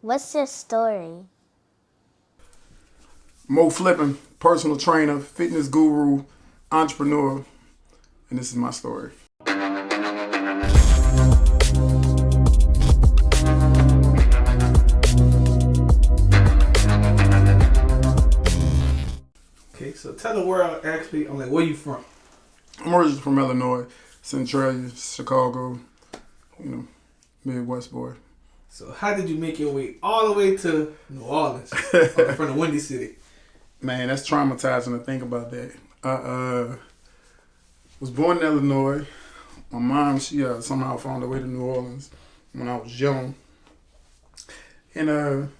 What's your story? Moe Flippen, personal trainer, fitness guru, entrepreneur, and this is my story. Okay, so tell the world actually, I'm like, where you from? I'm originally from Illinois, Centralia, Chicago, Midwest boy. So how did you make your way all the way to New Orleans from the Windy City? Man, that's traumatizing to think about that. I was born in Illinois. My mom, she somehow found her way to New Orleans when I was young. And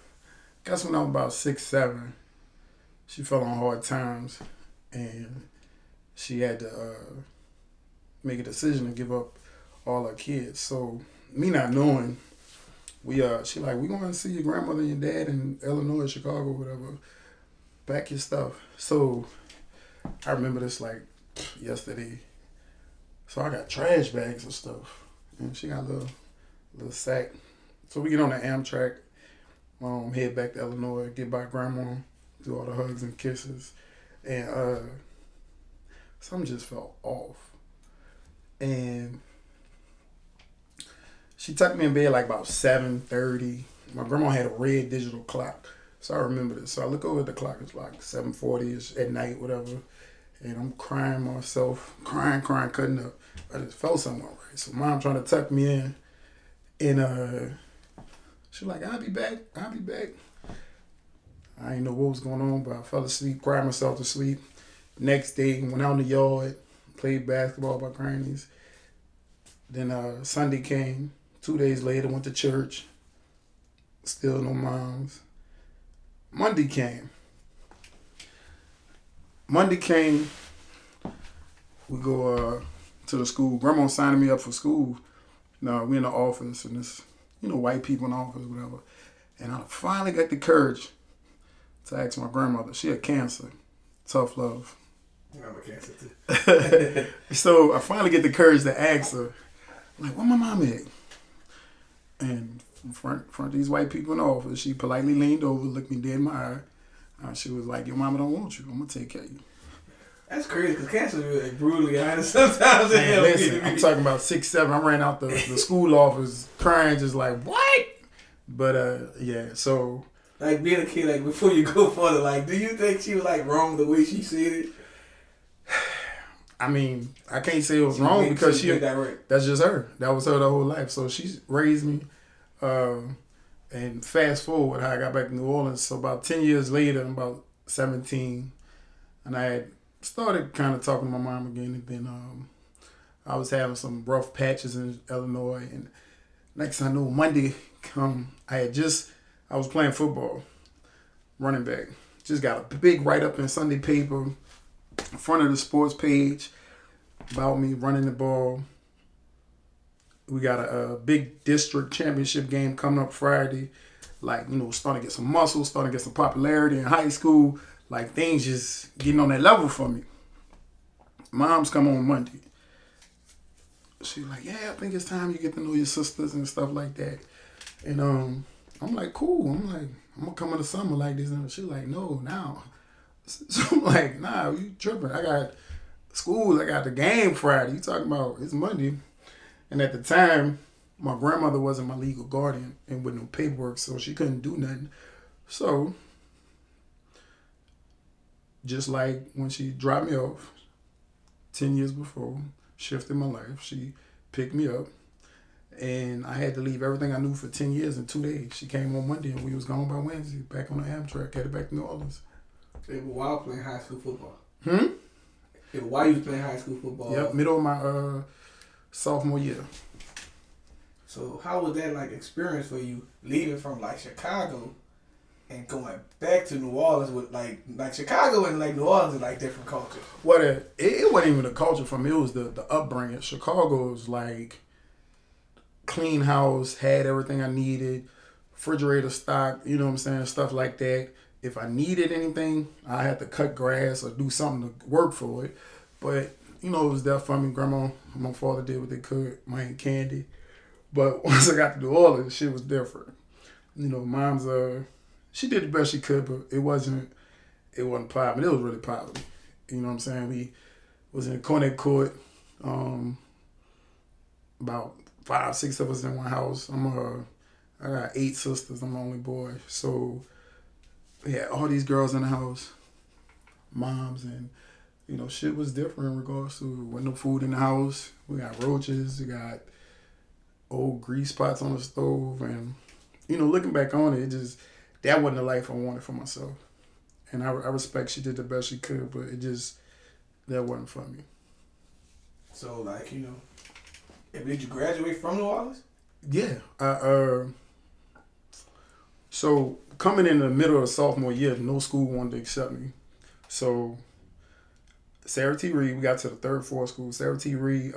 guess when I was about 6, 7, she fell on hard times, and she had to make a decision to give up all her kids. So me not knowing, she like, we going to see your grandmother and your dad in Illinois, Chicago, whatever. Pack your stuff. So I remember this like yesterday. So I got trash bags and stuff, and she got a little sack. So we get on the Amtrak, head back to Illinois, get by grandma, do all the hugs and kisses, and something just felt off. And she tucked me in bed like about 7:30. My grandma had a red digital clock, so I remember this. So I look over at the clock, it's like 7:40ish at night, whatever, and I'm crying myself, crying, cutting up. I just felt something right. So mom trying to tuck me in, and she like, I'll be back. I didn't know what was going on, but I fell asleep, cried myself to sleep. Next day, went out in the yard, played basketball with my grannies. Then Sunday came. 2 days later, went to church. Still no moms. Monday came. We go to the school. Grandma signing me up for school. No, we in the office, and this, white people in the office, whatever. And I finally got the courage to ask my grandmother. She had cancer. Tough love. I'm a cancer too. So I finally get the courage to ask her, like, where my mom at? And in front of these white people in the office, she politely leaned over, looked me dead in my eye. She was like, your mama don't want you. I'm going to take care of you. That's crazy, because cancer is like brutally honest sometimes. Man, listen, I'm talking about 6, 7. I ran out the school office crying, just like, what? But, yeah, so. Like, being a kid, like, before you go further, like, do you think she was, like, wrong the way she said it? I mean, I can't say it was wrong because she that's just her. That was her the whole life. So she raised me. And fast forward how I got back to New Orleans. So about 10 years later, I'm about 17, and I had started kind of talking to my mom again. And then I was having some rough patches in Illinois. And next thing I know, Monday come, I was playing football, running back. Just got a big write-up in Sunday paper in front of the sports page about me running the ball. We got a big district championship game coming up Friday. Like, starting to get some muscle, starting to get some popularity in high school. Like, things just getting on that level for me. Mom's come on Monday. She's like, yeah, I think it's time you get to know your sisters and stuff like that. And I'm like, cool. I'm like, I'm going to come in the summer like this. And she's like, no, now. So I'm like, nah, you tripping. I got school. I got the game Friday. You talking about it's Monday. And at the time, my grandmother wasn't my legal guardian and with no paperwork, so she couldn't do nothing. So, just like when she dropped me off 10 years before, shifted my life, she picked me up. And I had to leave everything I knew for 10 years in 2 days. She came on Monday and we was gone by Wednesday, back on the Amtrak, headed back to New Orleans. While playing high school football. While you was playing high school football. Yep, middle of my sophomore year. So how was that like experience for you leaving from like Chicago and going back to New Orleans with like Chicago and like New Orleans is like different cultures? What it wasn't even the culture for me, it was the upbringing. Chicago was like clean house, had everything I needed, refrigerator stock, you know what I'm saying, stuff like that. If I needed anything, I had to cut grass or do something to work for it. But, it was there for me. Grandma, my father did what they could. My Aunt Candy. But once I got to New Orleans, shit was different. Mom's she did the best she could, but it wasn't popping. It was really popping. You know what I'm saying? We was in a cornet court. About 5, 6 of us in one house. I got 8 sisters. I'm the only boy. So we had all these girls in the house, moms, and shit was different in regards to wasn't no food in the house. We got roaches. We got old grease pots on the stove, and looking back on it, that wasn't the life I wanted for myself. And I respect she did the best she could, but that wasn't for me. So did you graduate from New Orleans? Yeah. So coming in the middle of sophomore year, no school wanted to accept me. So Sarah T. Reed, we got to the 3rd, 4th school. Sarah T. Reed,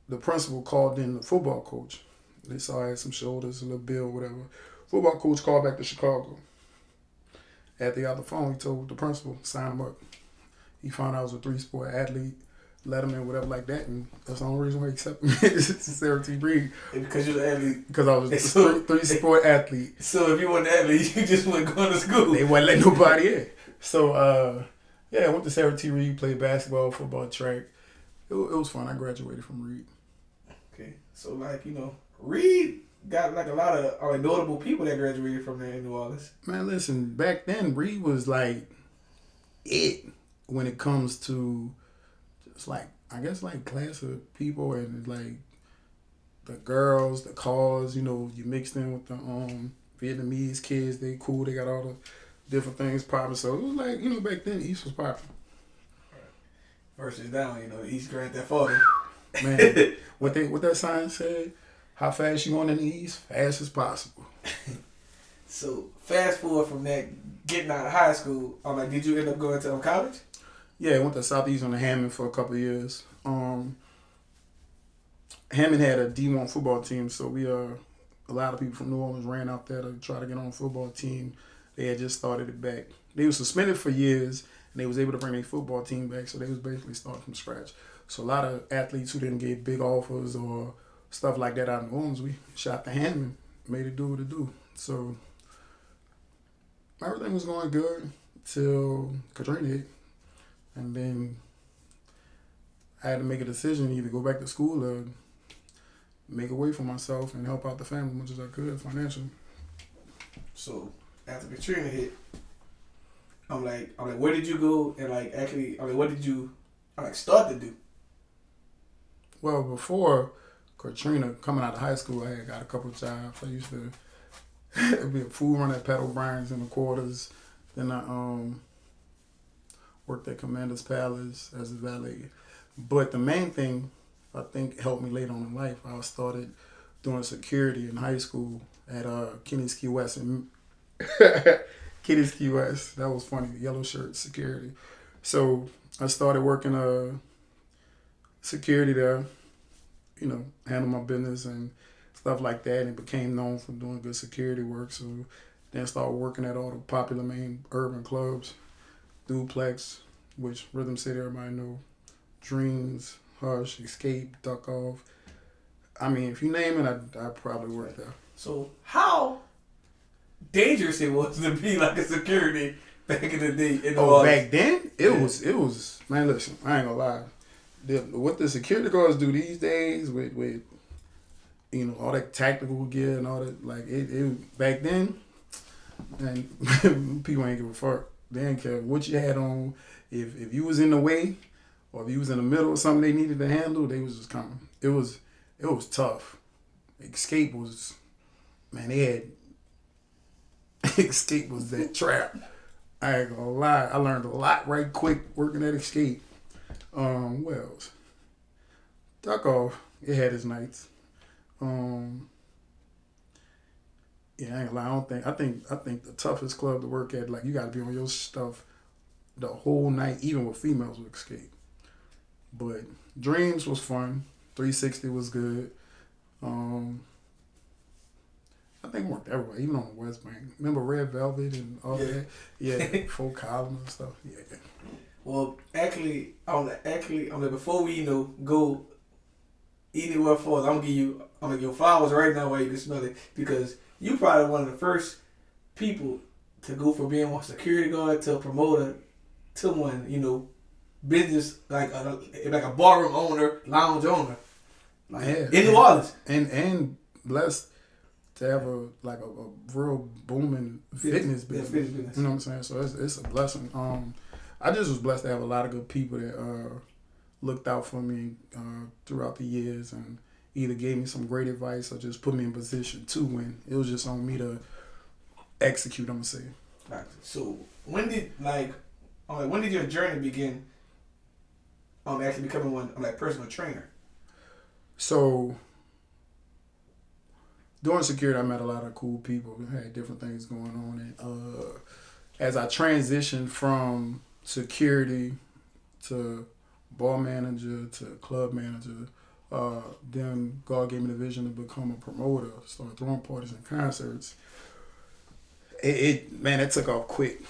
the principal called in the football coach. They saw I had some shoulders, a little bill, whatever. Football coach called back to Chicago. After he got the phone, he told the principal, sign him up. He found out I was a 3-sport athlete, let him in, whatever like that, and that's the only reason why he accepted me. Sarah T. Reed. Because you're an athlete? Because I was a 3-sport athlete. So if you weren't an athlete, you just weren't going to school? They wouldn't let nobody in. So, I went to Sarah T. Reed, played basketball, football, track. It was fun. I graduated from Reed. Okay. So, Reed got a lot of notable people that graduated from there in New Orleans. Man, listen, back then Reed was it when it comes to just I guess class of people and the girls, the cars, you mixed in with the Vietnamese kids, they cool, they got all the different things popping. So it was back then East was popping. Versus now, the East Grand Theft Auto. Man, what that sign said, how fast you going in the East? Fast as possible. So fast forward from that, getting out of high school, did you end up going to college? Yeah, I went to Southeastern Hammond for a couple of years. Hammond had a D1 football team, so we a lot of people from New Orleans ran out there to try to get on a football team. They had just started it back. They were suspended for years, and they was able to bring their football team back, so they was basically starting from scratch. So a lot of athletes who didn't get big offers or stuff like that out in New Orleans, we shot the Hammond, made it do what it do. So everything was going good till Katrina hit. And then I had to make a decision, either go back to school or make a way for myself and help out the family as much as I could financially. So after Katrina hit, I'm like, where did you go and what did you start to do? Well, before Katrina, coming out of high school, I had got a couple of jobs. I used to be a food runner at Pat O'Brien's in the quarters. Then I worked at Commander's Palace as a valet. But the main thing I think helped me later on in life, I started doing security in high school at Kenny's Key West. Kenny's Key West, that was funny, the yellow shirt security. So I started working security there, handle my business and stuff like that, and became known for doing good security work. So then I started working at all the popular main urban clubs, Duplex, which Rhythm City everybody know, Dreams, Hush, Escape, Duck Off. I mean, if you name it, I probably worked there. So how dangerous it was to be a security back in the day? Back then? It was, man, listen, I ain't gonna lie. What the security guards do these days with all that tactical gear and all that, it back then, and people ain't give a fuck. They didn't care what you had on. If you was in the way or if you was in the middle of something they needed to handle, they was just coming. It was tough. Escape was, man, they had Escape was that trap. I ain't gonna lie. I learned a lot right quick working at Escape. What else? Duck Off, it had its nights. Yeah, I ain't gonna lie. I think the toughest club to work at, you gotta be on your stuff the whole night, even with females with Escape. But Dreams was fun. 360 was good. I think it worked everywhere, even on the West Bank. Remember Red Velvet and all that? Yeah, full column and stuff. Yeah. Well, actually, before we go anywhere for us. I'm gonna give you flowers right now while you can smell it, because you probably one of the first people to go from being one security guard to a promoter to one, business like a barroom owner, lounge owner, in New Orleans, and blessed to have a real booming fitness business. Fitness business. You know what I'm saying? So it's a blessing. I just was blessed to have a lot of good people that looked out for me throughout the years and either gave me some great advice or just put me in position to win. It was just on me to execute, I'm gonna say. So when did your journey begin actually becoming one personal trainer? So during security I met a lot of cool people. We had different things going on, and as I transitioned from security to bar manager to club manager, then God gave me the vision to become a promoter, start throwing parties and concerts. It took off quick.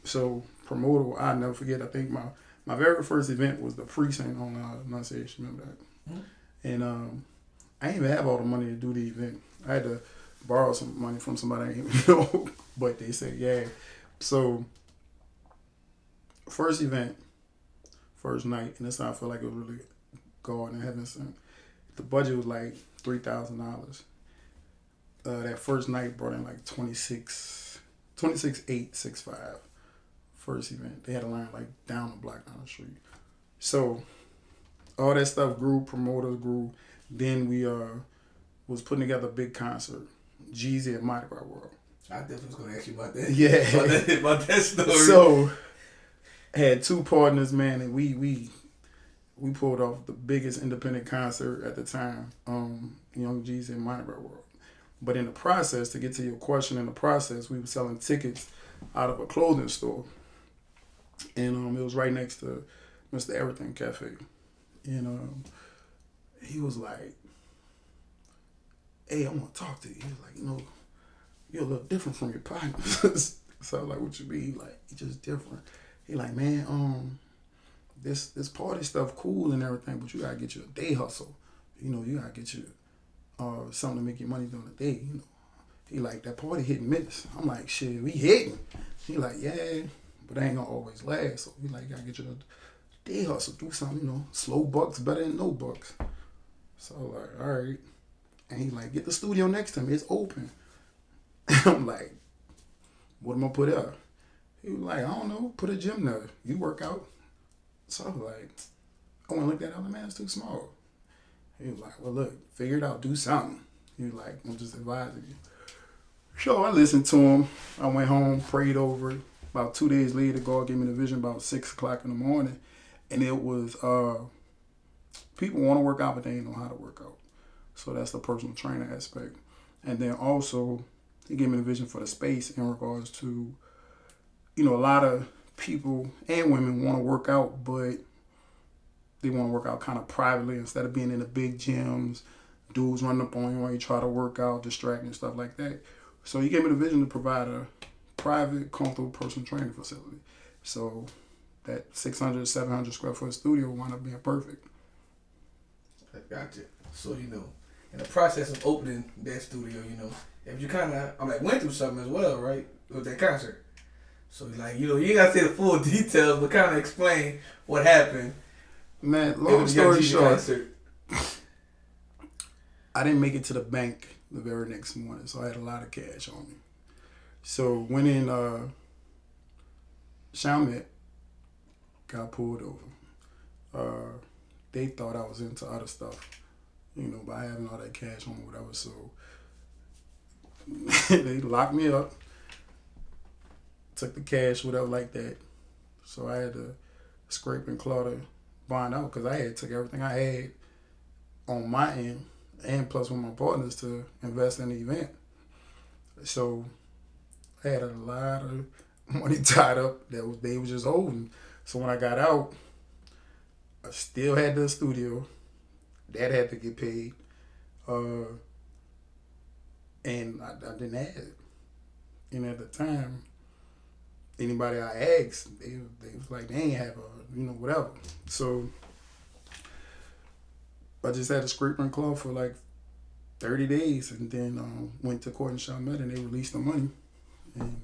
So promoter, I'll never forget. I think my very first event was the precinct on Nolazine. Remember that? Mm-hmm. And I didn't even have all the money to do the event. I had to borrow some money from somebody I didn't even know, but they said yeah. So first event, first night, and this time I felt like it was really God in heaven sent. The budget was like $3,000. That first night brought in like 26,865. First event. They had a line like down the block down the street. So all that stuff grew, promoters grew. Then we was putting together a big concert. Jeezy at Mardi Gras World. I definitely was gonna ask you about that. Yeah. about that story. So had two partners, man, and we pulled off the biggest independent concert at the time, Young Jeezy at Mardi Gras World. But in the process, to get to your question, we were selling tickets out of a clothing store. And it was right next to Mr. Everything Cafe. And he was like, hey, I want to talk to you. He was like, you're a little different from your partners. So I was like, what you mean? He like, you're just different. He like, man, this party stuff cool and everything, but you got to get you a day hustle. You got to get you something to make your money during the day, He like, that party hitting miss. I'm like, shit, we hitting. He like, yeah, but it ain't gonna always last. So he like, gotta get you a day hustle, do something, slow bucks better than no bucks. So like, all right. And he like, get the studio next to me, it's open. I'm like, what am I put up? He was like, I don't know, put a gym there. You work out. So I was like, I went and looked at it, man, it's too small. He was like, well, look, figure it out, do something. He was like, I'm just advising you. So I listened to him. I went home, prayed over it. About 2 days later, God gave me the vision about 6 o'clock in the morning. And it was, people want to work out, but they ain't know how to work out. So that's the personal trainer aspect. And then also, he gave me the vision for the space in regards to, a lot of people and women want to work out, but they want to work out kind of privately instead of being in the big gyms, dudes running up on you while you try to work out, distracting, stuff like that. So he gave me the vision to provide a private, comfortable personal training facility. So that 600, 700 square foot studio wound up being perfect. I got you. So, in the process of opening that studio, if you kind of, went through something as well, right, with that concert. So, you ain't got to say the full details, but kind of explain what happened. Man, long story short, I didn't make it to the bank the very next morning, so I had a lot of cash on me. So went in, Chalmette, got pulled over. They thought I was into other stuff, by having all that cash on me, whatever. So they locked me up, took the cash, whatever like that. So I had to scrape and claw to bond out because I had took everything I had on my end and plus with my partners to invest in the event. So I had a lot of money tied up that they was just holding. So when I got out, I still had the studio. That had to get paid. And I didn't have it. And at the time, anybody I asked, they was like, they ain't have whatever. So I just had a scrape and claw for like 30 days, and then went to court in Chalmette, and they released the money, and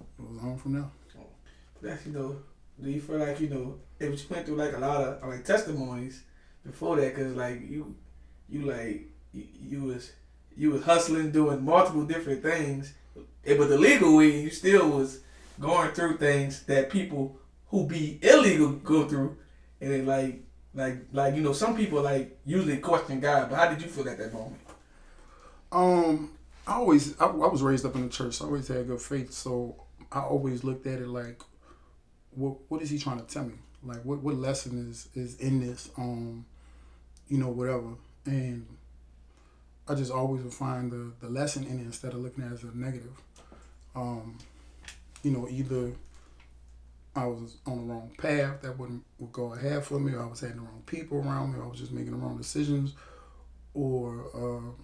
it was on from there. That's, do you feel like, if you went through like a lot of like testimonies before that, cause like you was hustling, doing multiple different things, but the legal way you still was going through things that people who be illegal go through, and then like some people like usually question God, but how did you feel at that moment? I was raised up in the church, so I always had good faith, so I always looked at it like, what is he trying to tell me? Like, what lesson is in this? Whatever. And I just always would find the lesson in it instead of looking at it as a negative. Either I was on the wrong path that would go ahead for me, or I was having the wrong people around me, or I was just making the wrong decisions, or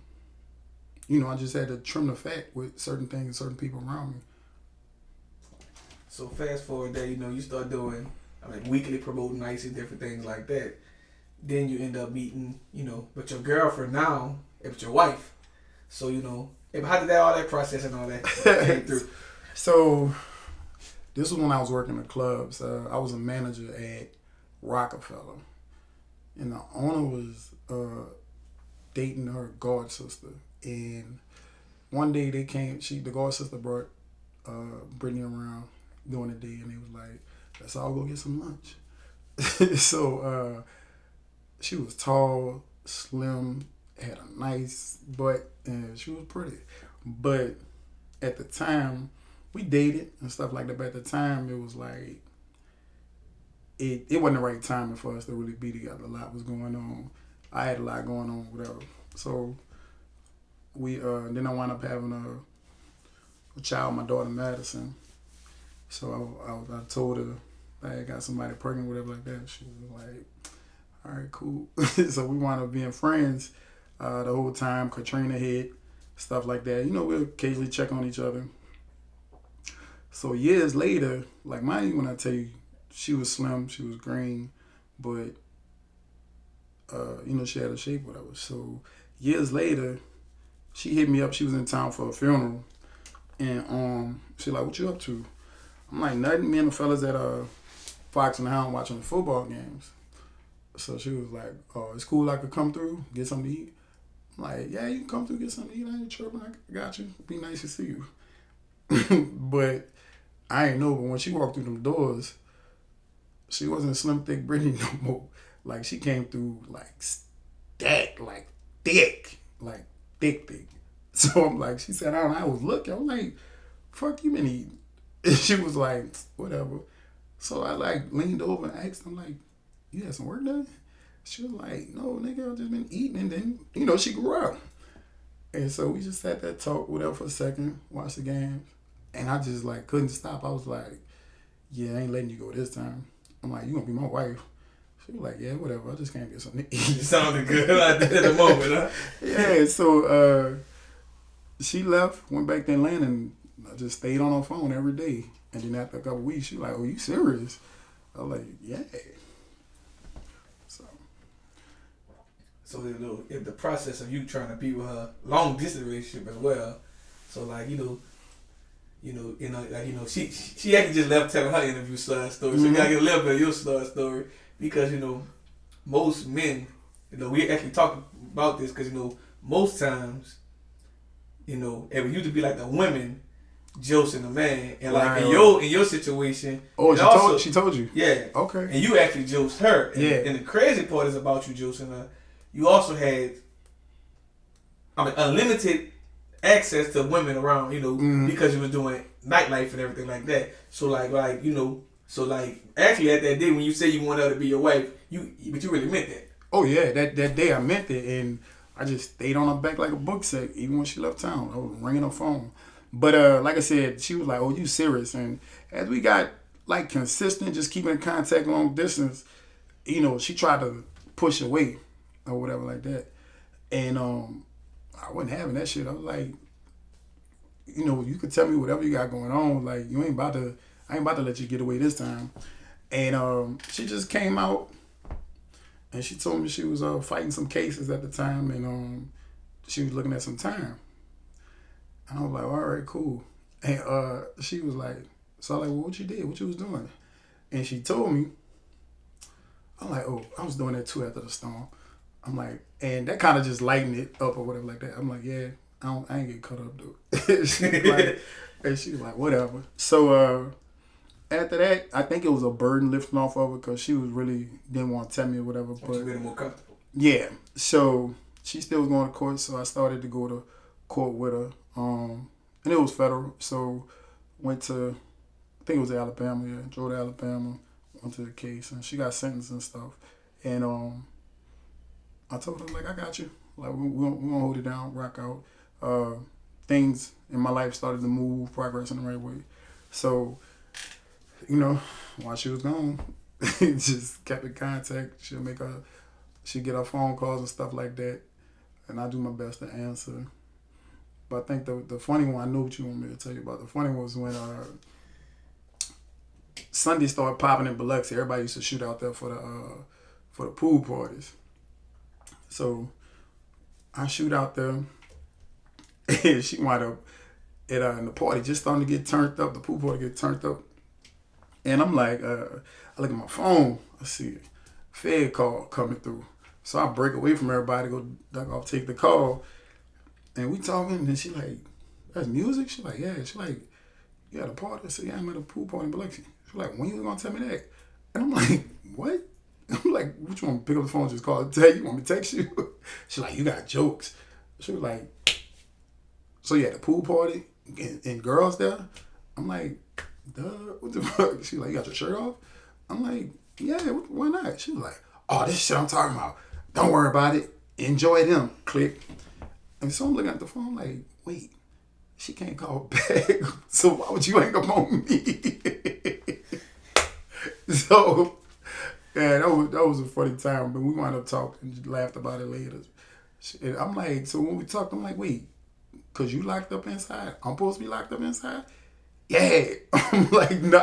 I just had to trim the fat with certain things and certain people around me. So fast forward that, you start doing like weekly promoting nights and different things like that. Then you end up meeting, but your girlfriend now, it's your wife. So, how did all that process and all that came through? So, this was when I was working in clubs. I was a manager at Rockefeller. And the owner was dating her god sister. And one day the god sister brought Brittany around during the day, and they was like, let's all go get some lunch. So she was tall, slim, had a nice butt, and she was pretty. But at the time, we dated and stuff like that, but at the time it was like it wasn't the right timing for us to really be together. A lot was going on. I had a lot going on, whatever. So we then I wound up having a child, my daughter Madison. So I told her I got somebody pregnant, whatever like that. She was like, all right, cool. So we wound up being friends the whole time. Katrina hit, stuff like that. We'll occasionally check on each other. So years later, like mind you when I tell you, she was slim, she was green, but she had a shape, whatever. So years later, she hit me up. She was in town for a funeral, and she like, what you up to? I'm like, nothing. Me and the fellas at Fox and the Hound watching the football games. So she was like, oh, it's cool I could come through, get something to eat. I'm like, yeah, you can come through, get something to eat. I ain't tripping. I got you. Be nice to see you. But I ain't know, but when she walked through them doors, she wasn't slim, thick Brittany no more. Like, she came through, like, stacked, like, thick. So I'm like, she said, I was looking. I'm like, fuck you been eating? And she was like, whatever. So I, like, leaned over and asked them, like, you had some work done? She was like, no, nigga, I've just been eating. And then, she grew up. And so we just sat there, talked with her for a second, watched the games. And I just, like, couldn't stop. I was like, yeah, I ain't letting you go this time. I'm like, you gonna be my wife. She was like, yeah, whatever. I just can't get something to eat. It sounded good like that at the moment, huh? Yeah, so she left, went back to Atlanta, and I just stayed on her phone every day. And then after a couple of weeks, she was like, oh, you serious? I was like, yeah. So if the process of you trying to be with her, long distance relationship as well. So like she actually just left telling her interview side story. So you gotta get a little bit of your side story because most men, we actually talked about this because most times, it would usually be like the women josing the man, and like in your situation. Oh, she told you. Yeah. Okay. And you actually josed her. And, yeah. And the crazy part is about you josing her. You also had, unlimited access to women around, because you was doing nightlife and everything like that. So actually at that day when you say you wanted her to be your wife, but you really meant that. Oh yeah, that day I meant it, and I just stayed on her back like a book set. Even when she left town, I was ringing her phone. But like I said, she was like, "Oh, you serious?" And as we got like consistent, just keeping in contact long distance, she tried to push away or whatever like that, and I wasn't having that shit. I was like, you could tell me whatever you got going on. Like, I ain't about to let you get away this time. And she just came out And she told me she was fighting some cases at the time, and she was looking at some time. And I was like, all right, cool. And she was like, so I was like, well, what you did? What you was doing? And she told me, I'm like, oh, I was doing that too after the storm. I'm like, and that kind of just lightened it up or whatever like that. I'm like, yeah, I ain't get cut up, dude. She was like, whatever. So after that, I think it was a burden lifting off of her because she was really didn't want to tell me or whatever. But she made it more comfortable. Yeah. So she still was going to court, so I started to go to court with her. And it was federal, so went to, I think it was Alabama, yeah, drove to Alabama, went to the case, and she got sentenced and stuff. And I told her, like, I got you. Like, we're gonna hold it down, rock out. Things in my life started to move, progress in the right way. So, you know, while she was gone, just kept in contact. She'd get her phone calls and stuff like that, and I do my best to answer. But I think the funny one, I know what you want me to tell you about. The funny one was when Sunday started popping in Biloxi. Everybody used to shoot out there for the pool parties. So I shoot out there, and she wound up in the party just starting to get turned up. The pool party get turned up, and I'm like, I look at my phone. I see a Fed call coming through. So I break away from everybody, go duck off, take the call. And we talking, and she like, that's music? She like, yeah. She like, you at a party? I said, yeah, I'm at a pool party in Biloxi. She like, when you gonna tell me that? And I'm like, what? I'm like, what you want me to pick up the phone and just call and tell you? You want me to text you? She like, you got jokes. She was like, so you at the pool party and girls there? I'm like, duh, what the fuck? She like, you got your shirt off? I'm like, yeah, why not? She was like, oh, this shit I'm talking about. Don't worry about it. Enjoy them. Click. And so I'm looking at the phone like, wait, she can't call back. So why would you hang up on me? So, yeah, that was a funny time. But we wound up talking and laughed about it later. And I'm like, so when we talked, I'm like, wait, because you locked up inside? I'm supposed to be locked up inside? Yeah. I'm like, nah.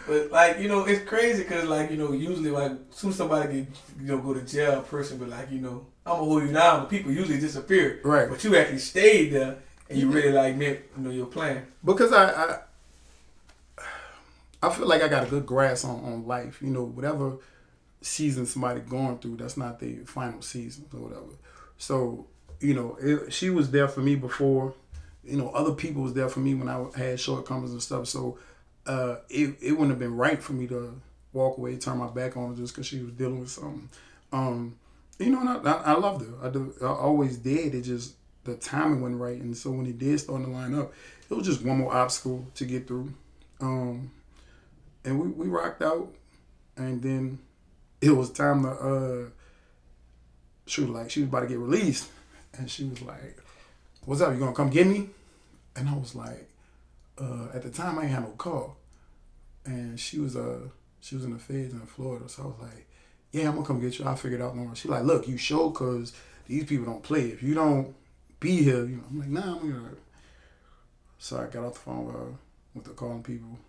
But, like, you know, it's crazy because, like, you know, usually, like, as soon as somebody go to jail, a person be like, you know, I'm going to hold you down. But people usually disappear. Right. But you actually stayed there and you really, like, meant, you know, your plan. Because I feel like I got a good grasp on life. You know, whatever season somebody going through, that's not their final season or whatever. So, you know, she was there for me before. You know, other people was there for me when I had shortcomings and stuff. So, it wouldn't have been right for me to walk away, turn my back on her just because she was dealing with something. You know, and I loved her. I always did. It just, the timing wasn't right. And so when it did start to line up, it was just one more obstacle to get through. And we rocked out. And then it was time to, she was about to get released. And she was like, what's up? You gonna come get me? And I was like, at the time I ain't had no car. And she was in the feds in Florida. So I was like, yeah, I'm gonna come get you. I'll figure it out tomorrow. She like, look, you sure? Cause these people don't play. If you don't be here, you know. I'm like, nah, I'm gonna. So I got off the phone with the calling people.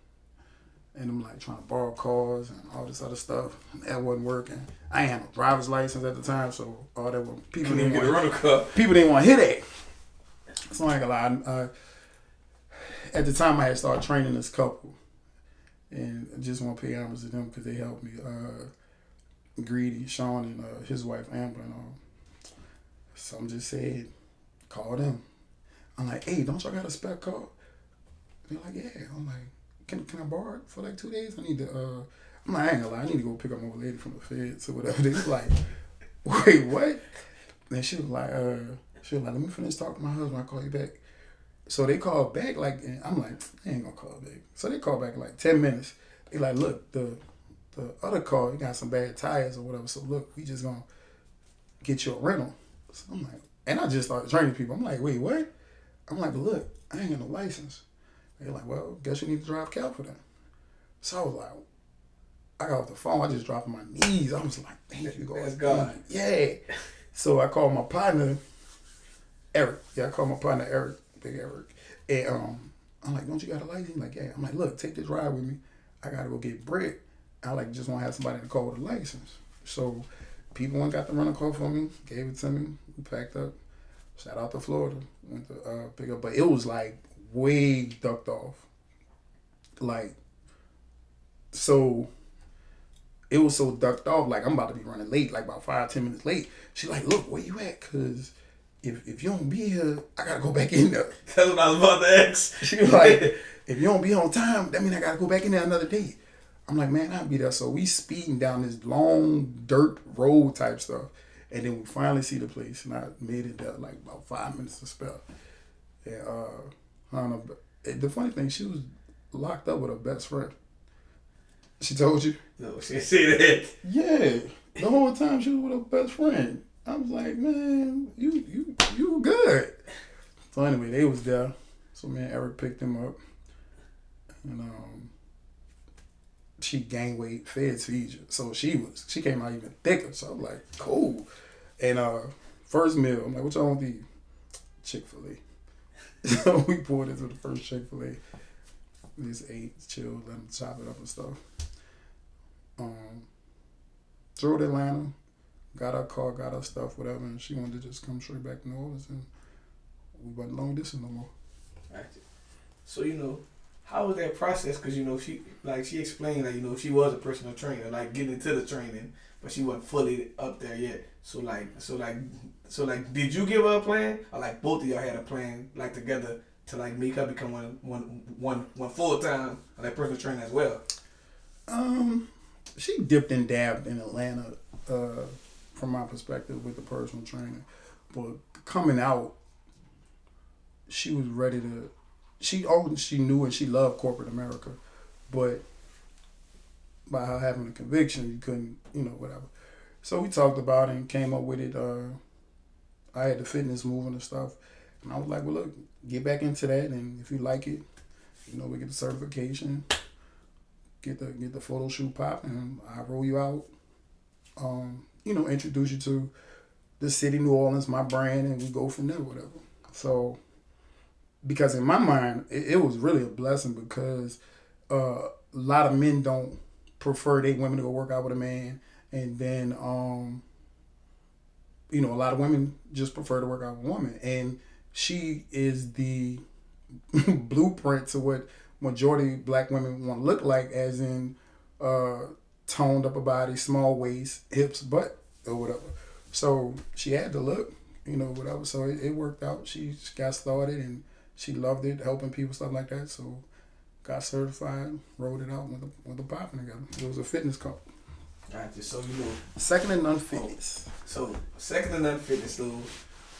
And I'm like trying to borrow cars and all this other stuff. And that wasn't working. I ain't had no driver's license at the time, so all that was, people didn't want to run a car. People didn't want to hit that. So I ain't gonna lie. At the time, I had started training this couple, and I just want to pay homage to them because they helped me. Greedy, Sean, and his wife Amber, and all. So I'm just saying, call them. I'm like, hey, don't y'all got a spec car? They're like, yeah. I'm like, can I borrow it for like 2 days? I need to. I'm like, I ain't gonna lie, I need to go pick up my old lady from the feds or whatever. They was like, wait, what? Then she was like, let me finish talking to my husband. I'll call you back. So they called back, like, and I'm like, I ain't gonna call back. So they called back in like 10 minutes. They like, look, the other car, you got some bad tires or whatever. So look, we just gonna get you a rental. So I'm like, and I just started training people. I'm like, wait, what? I'm like, but look, I ain't got no license. They're like, well, guess you need to drive Cal for that. So I was like, I got off the phone. I just dropped on my knees. I was like, thank you, God. God. Yeah. So I called my partner, Eric. Yeah, I called my partner, Eric. Big Eric. And I'm like, don't you got a license? He's like, yeah. I'm like, look, take this ride with me. I gotta go get bread. I like just want to have somebody to call with a license. So people went got the rental car for me, gave it to me. We packed up. Shout out to Florida. Went to pick up, but it was like way ducked off. Like, so it was so ducked off. Like I'm about to be running late, like about 5-10 minutes late. She like, look, where you at? Cause if you don't be here, I gotta go back in there. That's what I was about to ask. She was like, if you don't be on time, that means I gotta go back in there another day. I'm like, man, I'll be there. So we speeding down this long dirt road type stuff. And then we finally see the place. And I made it there like about 5 minutes to spell. And I don't know. But the funny thing, she was locked up with her best friend. She told you? No, she didn't say that. Yeah. The whole time she was with her best friend. I was like, man, you good. So anyway, they was there. So me and Eric picked them up. And she gained weight, fed seizure. So she came out even thicker. So I was like, cool. And first meal, I'm like, what y'all want to eat? Chick-fil-A. So we poured into the first Chick-fil-A. We just ate, chilled, let them chop it up and stuff. Drove to Atlanta, got our car, got our stuff, whatever, and she wanted to just come straight back to New Orleans, and we wasn't long distance no more. Right. So, how was that process? Because, she explained that, she was a personal trainer, like getting into the training, but she wasn't fully up there yet. So did you give her a plan? Or like both of y'all had a plan, like together to like make her become one full-time like personal trainer as well? She dipped and dabbed in Atlanta, from my perspective with the personal trainer. But coming out, she was ready to, she knew and she loved corporate America, but by her having a conviction, you couldn't, whatever. So we talked about it and came up with it. I had the fitness moving and stuff. And I was like, well, look, get back into that. And if you like it, we get the certification, get the photo shoot pop, and I roll you out. Introduce you to the city, New Orleans, my brand, and we go from there, whatever. So, because in my mind, it was really a blessing because a lot of men don't prefer their women to go work out with a man. And then, a lot of women just prefer to work out with a woman. And she is the blueprint to what majority of black women want to look like, as in toned up a body, small waist, hips, butt, or whatever. So she had to look, whatever. So it worked out. She got started and she loved it, helping people, stuff like that. So got certified, rolled it out with the popping together. It was a fitness club. Gotcha. So second and none fitness. So second and none fitness. So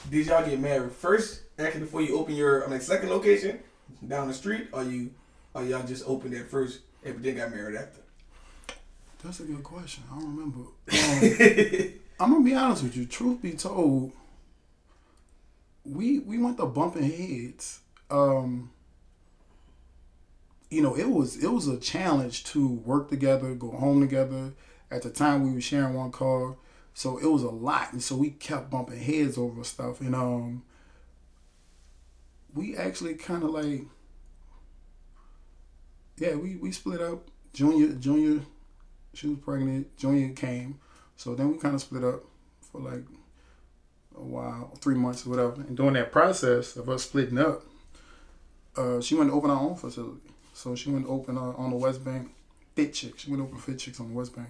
did y'all get married first, actually, before you open your second location down the street, or y'all just opened that first and then got married after? That's a good question. I don't remember. I'm gonna be honest with you. Truth be told, we went to bumping heads. It was a challenge to work together, go home together. At the time, we were sharing one car, so it was a lot, and so we kept bumping heads over stuff. And we actually kind of like, we split up. Junior, she was pregnant. Junior came, so then we kind of split up for like a while, 3 months or whatever. And during that process of us splitting up, she went to open her own facility. So she went to open on the West Bank, Fit Chicks. She went to open Fit Chicks on the West Bank.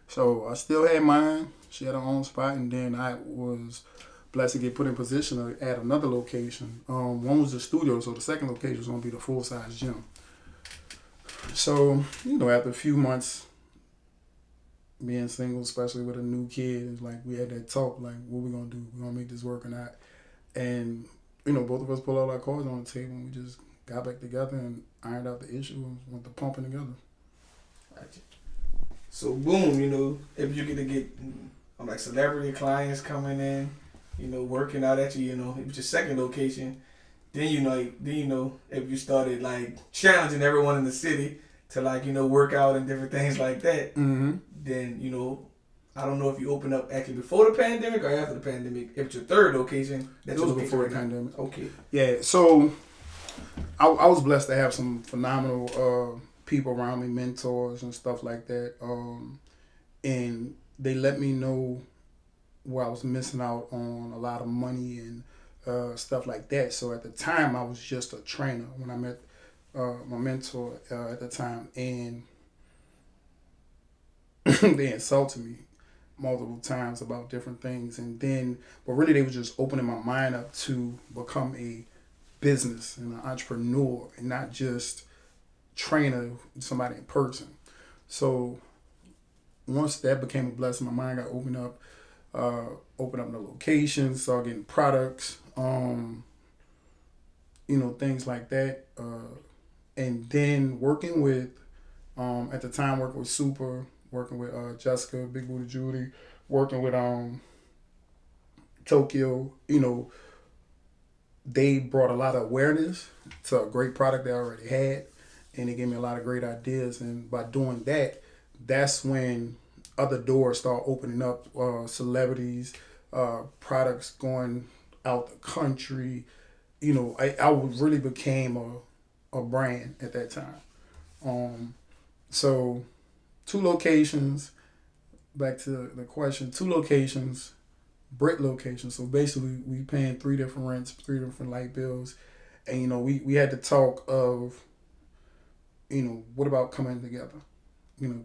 So I still had mine. She had her own spot, and then I was blessed to get put in position to add another location. One was the studio, so the second location was going to be the full-size gym. So, after a few months being single, especially with a new kid, it's like we had that talk, like, what we going to do? We going to make this work or not? And, both of us pulled all our cards on the table, and we just got back together and ironed out the issue and went to pumping together. Gotcha. So boom, if you get to get celebrity clients coming in, working out at you, it was your second location. Then if you started like challenging everyone in the city to work out and different things like that. Mm-hmm. Then I don't know if you opened up actually before the pandemic or after the pandemic. If it's your third location, that was before the pandemic. Okay. Yeah. So I was blessed to have some phenomenal people around me, mentors and stuff like that. And they let me know where I was missing out on a lot of money and stuff like that. So at the time, I was just a trainer when I met my mentor at the time, and they insulted me multiple times about different things. And then, but really, they were just opening my mind up to become a business and an entrepreneur and not just trainer somebody in person. So once that became a blessing, my mind got opened up. Open up the locations, start getting products, things like that. And then working with, at the time, working with Super, working with Jessica, Big Booty Judy, working with Tokyo, they brought a lot of awareness to a great product they already had, and they gave me a lot of great ideas. And by doing that, that's when other doors start opening up, celebrities, products going out the country. I really became a brand at that time. So 2 locations, back to the question, 2 locations, brick locations. So basically we paying 3 different rents, 3 different light bills. And, we had to talk of, what about coming together?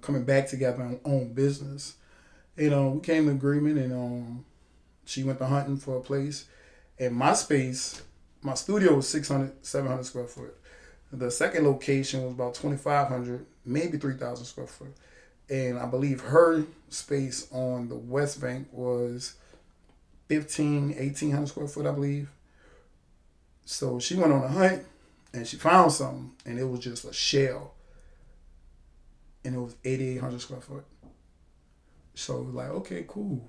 Coming back together and own business. We came to agreement, and she went to hunting for a place. And my space, my studio was 600, 700 square foot. The second location was about 2,500, maybe 3,000 square foot. And I believe her space on the West Bank was 1,800 square foot, I believe. So she went on a hunt, and she found something, and it was just a shell. And it was 8,800 square foot. So like, okay, cool.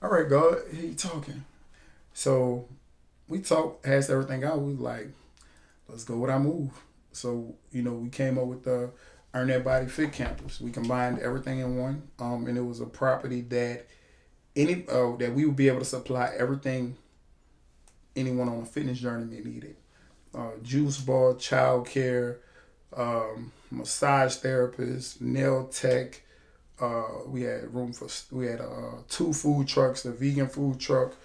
All right, God, here you talking. So we talked, hashed everything out. We was like, let's go with our move. So, we came up with the Earn That Body Fit Campus. We combined everything in one. And it was a property that that we would be able to supply everything anyone on a fitness journey may need it. Juice bar, child care, massage therapist, nail tech. We had 2 food trucks. The vegan food truck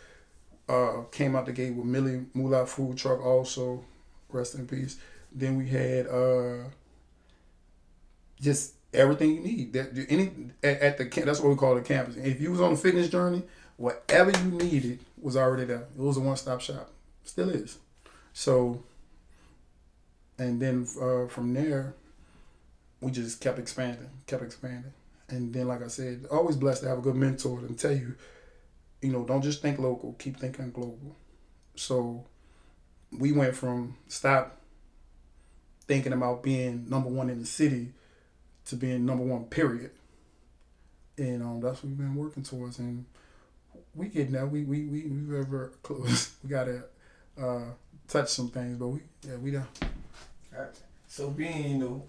came out the gate with Millie Moolah food truck also, rest in peace. Then we had just everything you need. At the camp, that's what we call the campus. If you was on a fitness journey, whatever you needed was already there. It was a one-stop shop. Still is. So, and then from there, we just kept expanding. And then, like I said, always blessed to have a good mentor and tell you, don't just think local, keep thinking global. So we went from stop thinking about being number 1 in the city to being number 1, period. And that's what we've been working towards. And we getting there. We very, very close. We got to touch some things, but we done. Gotcha. So being,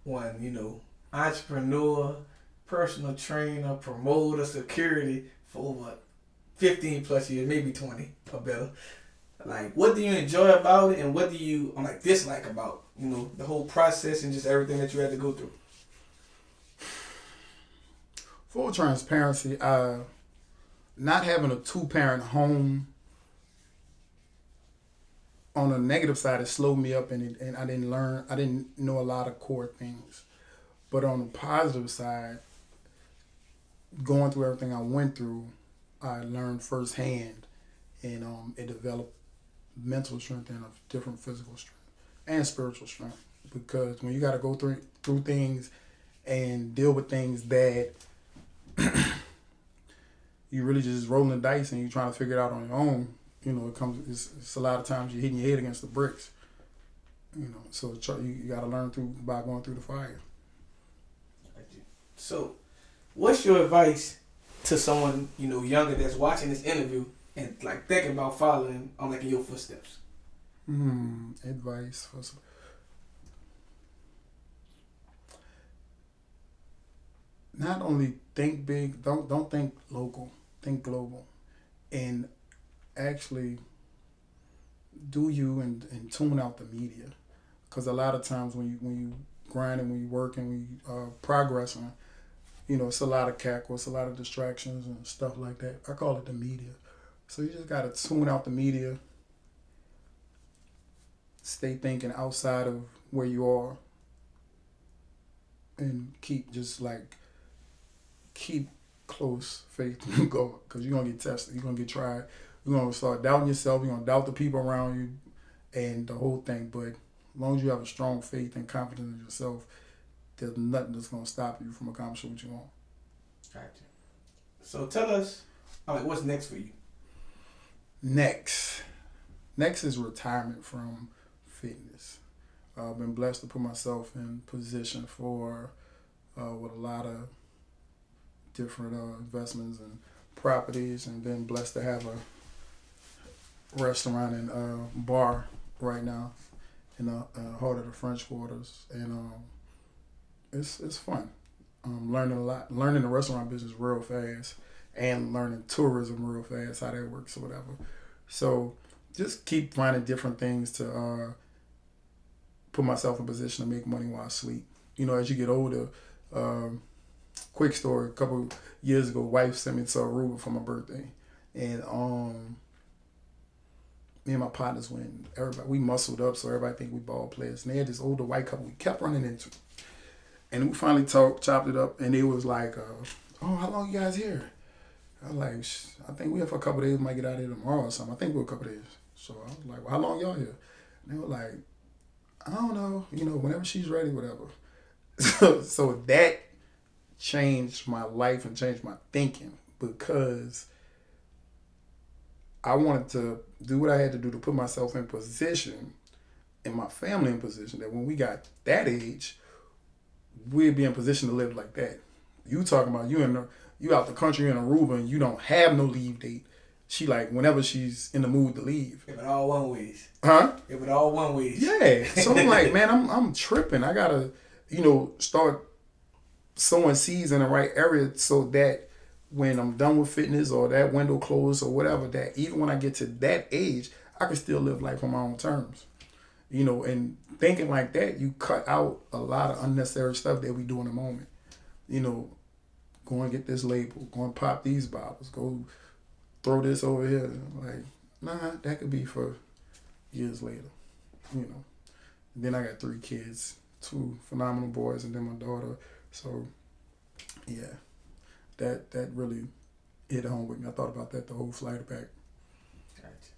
one, entrepreneur, personal trainer, promoter, security for over 15 plus years, maybe 20 or better. Like, what do you enjoy about it, and what do you dislike about the whole process and just everything that you had to go through? Full transparency, not having a 2-parent home, on the negative side, it slowed me up, and I didn't know a lot of core things. But on the positive side, going through everything I went through, I learned firsthand, and it developed mental strength and a different physical strength and spiritual strength. Because when you got to go through things and deal with things that you really just rolling the dice and you're trying to figure it out on your own, it's a lot of times you're hitting your head against the bricks. So you got to learn by going through the fire. So, what's your advice to someone younger that's watching this interview and thinking about following in your footsteps? Advice for some. Not only think big, don't think local, think global, and actually do you and tune out the media. Because a lot of times when you grinding, when you working, when you progressing, it's a lot of cackle, it's a lot of distractions and stuff like that. I call it the media. So you just gotta tune out the media, stay thinking outside of where you are, and keep close faith in God, because you're gonna get tested, you're gonna get tried, you're gonna start doubting yourself, you're gonna doubt the people around you, and the whole thing. But as long as you have a strong faith and confidence in yourself, there's nothing that's gonna stop you from accomplishing what you want. Gotcha. So tell us, what's next for you? Next is retirement from fitness. I've been blessed to put myself in position for with a lot of different investments and properties, and been blessed to have a restaurant and bar right now in the heart of the French Quarters, and it's fun. Learning a lot, learning the restaurant business real fast, and learning tourism real fast, how that works or whatever. So just keep finding different things to put myself in position to make money while I sleep. As you get older, quick story, a couple years ago, wife sent me to Aruba for my birthday. And me and my partners went, we muscled up, so everybody think we ball players. And they had this older white couple we kept running into. And we finally chopped it up, and it was like, oh, how long you guys here? I was like, I think we here for a couple of days, might get out of here tomorrow or something. I think we're a couple of days. So I was like, well, how long y'all here? And they were like, I don't know, whenever she's ready, whatever. So that changed my life and changed my thinking, because I wanted to do what I had to do to put myself in position and my family in position that when we got that age, we'd be in position to live like that. You talking about you out the country in Aruba and you don't have no leave date. She like whenever she's in the mood to leave. If it all one ways. Huh? If it all one ways. Yeah. So I'm like, man, I'm tripping. I gotta, start sowing seeds in the right area so that when I'm done with fitness or that window closed or whatever, that even when I get to that age, I can still live life on my own terms. And thinking like that, you cut out a lot of unnecessary stuff that we do in the moment. Go and get this label, go and pop these bottles, go throw this over here. Like, nah, that could be for years later. And then I got 3 kids, 2 phenomenal boys, and then my daughter. So, yeah, that really hit home with me. I thought about that the whole flight back. Gotcha.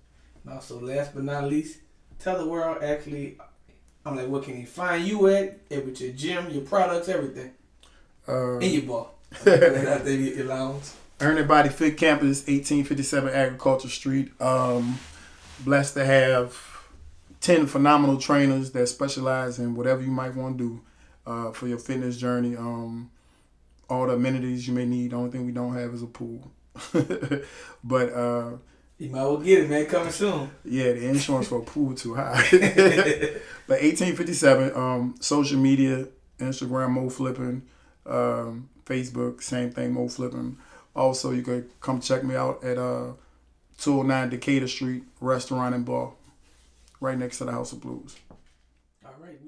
Now, so last but not least, tell the world actually, what can they find you at with your gym, your products, everything, in your bar. Your lounge. Earning Body Fit Campus, 1857 Agriculture Street. Blessed to have 10 phenomenal trainers that specialize in whatever you might want to do for your fitness journey. All the amenities you may need. The only thing we don't have is a pool. But you might well get it, man. Coming soon. Yeah, the insurance for a pool too high. But 1857, social media, Instagram, Moe Flippen, Facebook, same thing, Moe Flippen. Also, you could come check me out at 209 Decatur Street, restaurant and bar, right next to the House of Blues. All right.